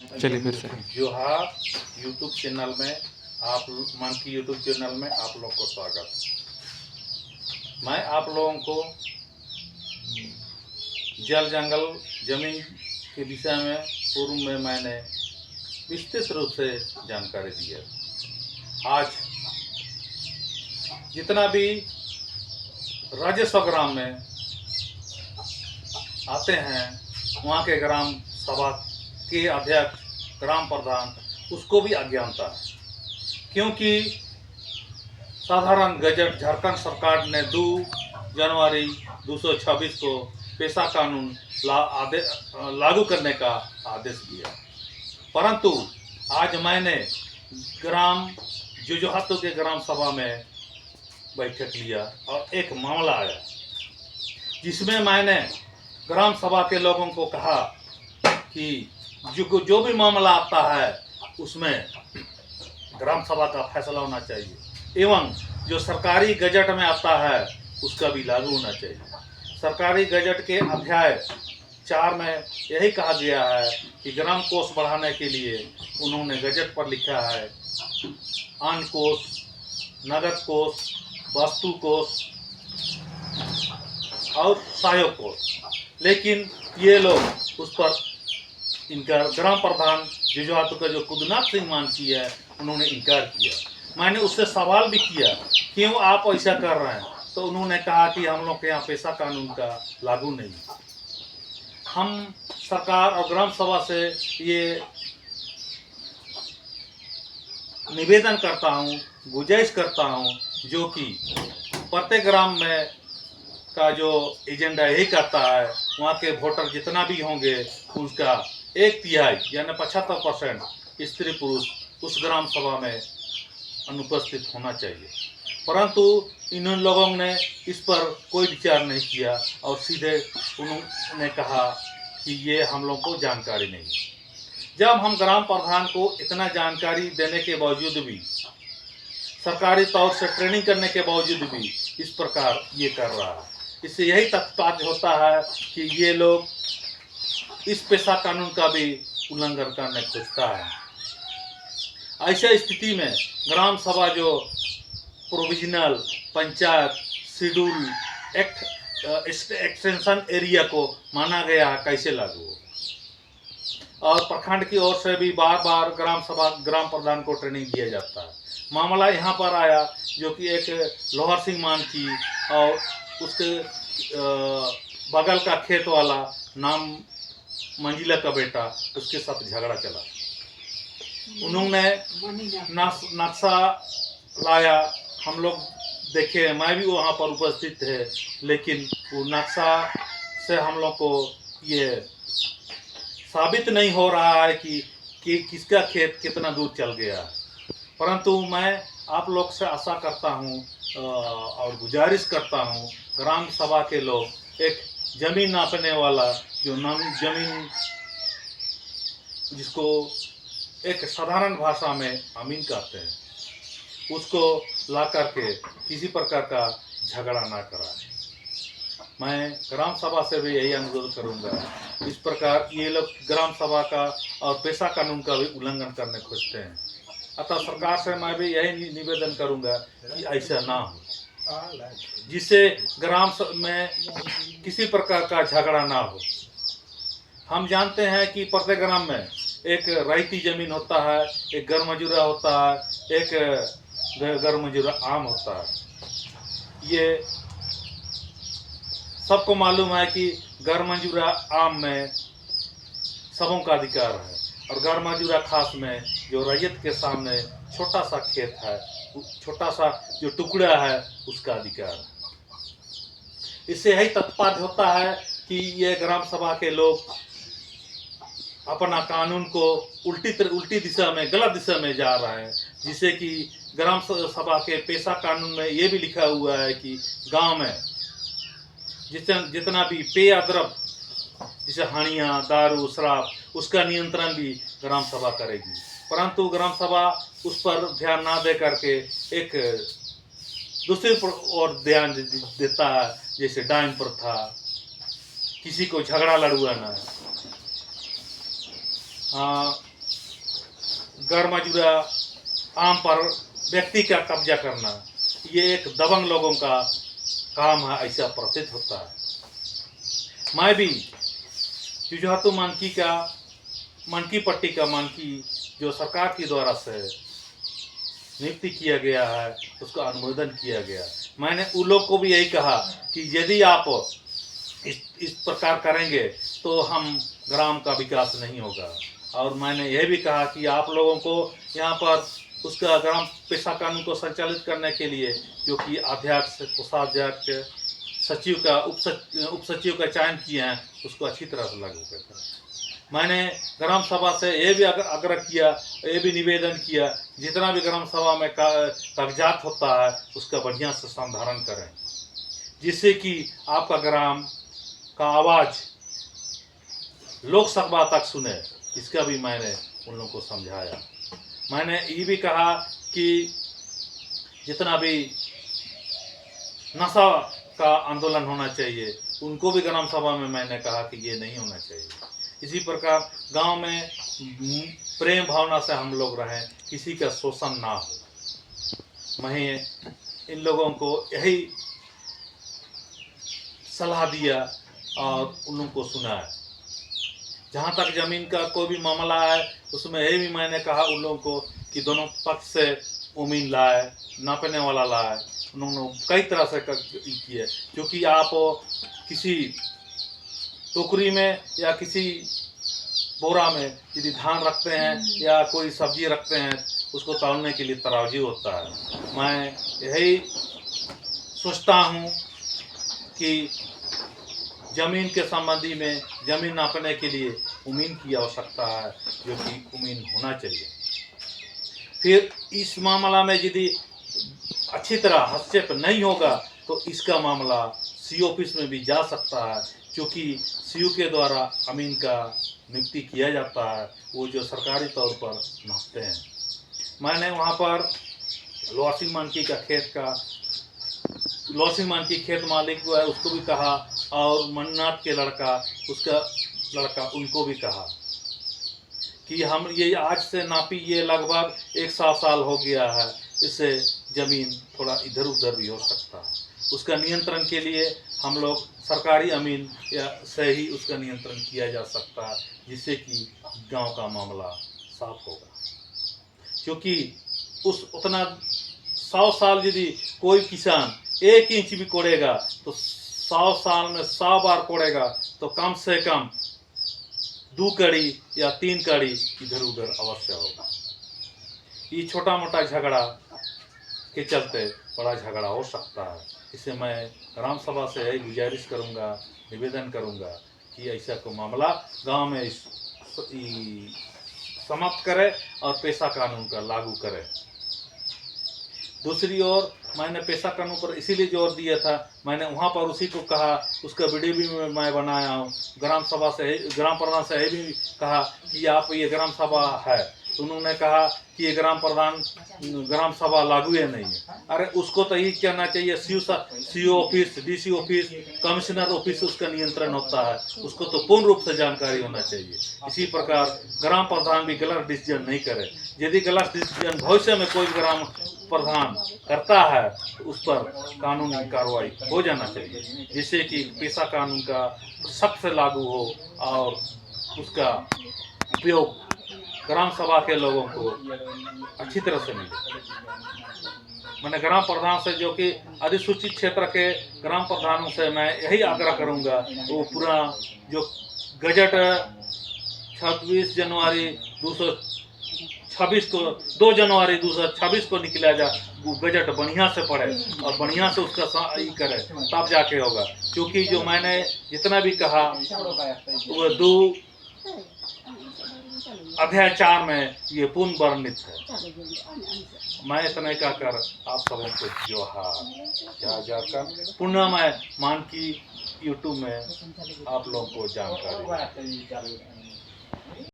चलिए फिर से। जोहार यूट्यूब चैनल में आप मन की यूट्यूब चैनल में आप लोग को स्वागत। मैं आप लोगों को जल जंगल जमीन के विषय में पूर्व में मैंने विस्तृत रूप से जानकारी दी है। आज जितना भी राजस्व ग्राम में आते हैं वहाँ के ग्राम सभा के अध्यक्ष ग्राम प्रधान उसको भी अज्ञानता है, क्योंकि साधारण गजट झारखंड सरकार ने 2 जनवरी 226 को पेशा कानून लागू करने का आदेश दिया। परंतु आज मैंने ग्राम जुजुहातू के ग्राम सभा में बैठक लिया और एक मामला आया जिसमें मैंने ग्राम सभा के लोगों को कहा कि जो भी मामला आता है उसमें ग्राम सभा का फैसला होना चाहिए एवं जो सरकारी गजट में आता है उसका भी लागू होना चाहिए। सरकारी गजट के अध्याय 4 में यही कहा गया है कि ग्राम कोष बढ़ाने के लिए उन्होंने गजट पर लिखा है अन्न कोष, नगद कोष, वस्तु कोष और सहयोग कोष, लेकिन ये लोग उस पर इनका ग्राम प्रधान जुजुहातू का जो कुदनाथ सिंह मानकी है उन्होंने इनकार किया। मैंने उससे सवाल भी किया क्यों आप ऐसा कर रहे हैं, तो उन्होंने कहा कि हम लोग के यहाँ पेशा कानून का लागू नहीं। हम सरकार और ग्राम सभा से ये निवेदन करता हूँ, गुजारिश करता हूँ, जो कि प्रत्येक ग्राम में का जो एजेंडा यही करता है वहाँ के वोटर जितना भी होंगे उसका 1/3 यानी 75% स्त्री पुरुष उस ग्राम सभा में अनुपस्थित होना चाहिए। परंतु इन लोगों ने इस पर कोई विचार नहीं किया और सीधे उन्होंने कहा कि ये हम लोग को जानकारी नहीं। जब हम ग्राम प्रधान को इतना जानकारी देने के बावजूद भी, सरकारी तौर से ट्रेनिंग करने के बावजूद भी इस प्रकार ये कर रहा है, इससे यही तात्पर्य होता है कि ये लोग इस पेशा कानून का भी उल्लंघन करने खोजता है। ऐसे स्थिति में ग्राम सभा जो provisional panchayat schedule extension area को माना गया है कैसे लागू हो। और प्रखंड की ओर से भी बार बार ग्राम सभा ग्राम प्रधान को ट्रेनिंग दिया जाता है। मामला यहाँ पर आया जो कि एक लोहर सिंह मानकी और उसके बगल का खेत वाला नाम मंजिला का बेटा, उसके साथ झगड़ा चला। उन्होंने नक्शा लाया, हम लोग देखे, मैं भी वहाँ पर उपस्थित थे, लेकिन वो नक्शा से हम लोग को ये साबित नहीं हो रहा है कि किसका खेत कितना दूर चल गया। परंतु मैं आप लोग से आशा करता हूँ और गुजारिश करता हूँ, ग्राम सभा के लोग एक जमीन नापने वाला जो जमीन जिसको एक साधारण भाषा में अमीन कहते हैं, उसको ला करके किसी प्रकार का झगड़ा ना कराए। मैं ग्राम सभा से भी यही अनुरोध करूंगा। इस प्रकार ये लोग ग्राम सभा का और पेशा कानून का भी उल्लंघन करने खोजते हैं। अतः सरकार से मैं भी यही निवेदन करूंगा कि ऐसा ना हो, जिससे ग्राम में किसी प्रकार का झगड़ा ना हो। हम जानते हैं कि प्रत्येक ग्राम में एक रईती जमीन होता है, एक घर मजूरा होता है, एक घर मजूरा आम होता है। ये सबको मालूम है कि घर मजूरा आम में सबों का अधिकार है और घर मजूरा खास में जो रैयत के सामने छोटा सा खेत है, छोटा सा जो टुकड़ा है, उसका अधिकार है। इससे यही तात्पर्य होता है कि ये ग्राम सभा के लोग अपना कानून को उल्टी दिशा में, गलत दिशा में जा रहे हैं, जिससे कि ग्राम सभा के पेशा कानून में ये भी लिखा हुआ है कि गांव में जितना भी पेय द्रव्य जैसे हानिया, दारू, शराब, उसका नियंत्रण भी ग्राम सभा करेगी। परंतु ग्राम सभा उस पर ध्यान ना दे करके एक दूसरी ओर ध्यान देता है, जैसे डाइन प्रथा, किसी को झगड़ा लड़वाना। गैर मौजूदा आम पर व्यक्ति का कब्जा करना, ये एक दबंग लोगों का काम है, ऐसा प्रतीत होता है। मैं भी जुझारु मानकी पट्टी का मानकी जो सरकार के द्वारा से नियुक्ति किया गया है, उसका अनुमोदन किया गया। मैंने उन लोग को भी यही कहा कि यदि आप इस प्रकार करेंगे तो हम ग्राम का विकास नहीं होगा। और मैंने यह भी कहा कि आप लोगों को यहाँ पर उसका ग्राम पेशा कानून को संचालित करने के लिए जो कि अध्यक्ष, कोषाध्यक्ष, सचिव का उप सचिव का चयन किए हैं, उसको अच्छी तरह से लागू करते हैं। मैंने ग्राम सभा से ये भी आग्रह किया, ये भी निवेदन किया, जितना भी ग्राम सभा में कागजात होता है उसका बढ़िया से संधारण करें, जिससे कि आपका ग्राम का आवाज़ लोकसभा तक सुने। इसका भी मैंने उन लोगों को समझाया। मैंने ये भी कहा कि जितना भी नशा का आंदोलन होना चाहिए, उनको भी ग्राम सभा में मैंने कहा कि ये नहीं होना चाहिए। इसी प्रकार गांव में प्रेम भावना से हम लोग रहें, किसी का शोषण ना हो। मैं इन लोगों को यही सलाह दिया और उन लोगों को सुना है। जहाँ तक जमीन का कोई भी मामला है, उसमें यही भी मैंने कहा उन लोगों को कि दोनों पक्ष से उम्मीद लाए, नापने वाला लाए। उन्होंने कई तरह से किए, क्योंकि आप किसी टोकरी में या किसी बोरा में यदि धान रखते हैं या कोई सब्जी रखते हैं, उसको तौलने के लिए तराजू होता है। मैं यही सोचता हूँ कि जमीन के संबंधी में जमीन नापने के लिए उम्मीद की आवश्यकता है, जो कि उम्मीद होना चाहिए। फिर इस मामला में यदि अच्छी तरह हस्तक्षेप नहीं होगा तो इसका मामला सीओ ऑफिस में भी जा सकता है, क्योंकि सीओ के द्वारा अमीन का नियुक्ति किया जाता है, वो जो सरकारी तौर पर नापते हैं। मैंने वहाँ पर लोअर मानकी खेत मालिक जो है उसको भी कहा, और मन्नाथ के उसका लड़का उनको भी कहा कि हम ये आज से नापी, ये लगभग 100 साल हो गया है, इससे ज़मीन थोड़ा इधर उधर भी हो सकता है। उसका नियंत्रण के लिए हम लोग सरकारी अमीन या से ही उसका नियंत्रण किया जा सकता है, जिससे कि गांव का मामला साफ होगा। क्योंकि उतना 100 साल यदि कोई किसान 1 इंच भी कोड़ेगा तो 100 साल में 100 बार कोड़ेगा तो कम से कम 2 कड़ी या 3 कड़ी इधर उधर अवश्य होगा। ये छोटा मोटा झगड़ा के चलते बड़ा झगड़ा हो सकता है। इसे मैं ग्राम सभा से यही गुजारिश करूंगा, निवेदन करूंगा कि ऐसा कोई मामला गांव में समाप्त करे और पेशा कानून का लागू करे। दूसरी ओर मैंने पेशा कानून पर इसीलिए जोर दिया था, मैंने वहाँ पर उसी को कहा, उसका वीडियो भी मैं बनाया हूँ। ग्राम प्रधान से यह भी कहा कि आप ये ग्राम सभा है, तो उन्होंने कहा कि ये ग्राम सभा लागू है नहीं है। अरे उसको तो यही कहना चाहिए, CO office, DC office, commissioner office उसका नियंत्रण होता है, उसको तो पूर्ण रूप से जानकारी होना चाहिए। इसी प्रकार ग्राम प्रधान भी गलत डिसीजन नहीं करे। यदि गलत डिसीजन भविष्य में कोई ग्राम प्रधान करता है तो उस पर कानूनी कार्रवाई हो जाना चाहिए, जिससे कि पेशा कानून का सख्त से लागू हो और उसका उपयोग ग्राम सभा के लोगों को अच्छी तरह से मिले। मैंने ग्राम प्रधान से, जो कि अधिसूचित क्षेत्र के ग्राम प्रधानों से मैं यही आग्रह करूंगा, वो पूरा जो गजट 2 जनवरी 2026 को निकला जा, वो गजट बढ़िया से पढ़े और बढ़िया से उसका सही करे, तब जाके होगा। क्योंकि जो मैंने जितना भी कहा वो 2 अध्याय 4 में ये पूर्ण वर्णित है। मैं इतना ही कहकर आप सबों को जोहार कर पुनः मैं मानकी यूट्यूब में आप लोगों को जानकारी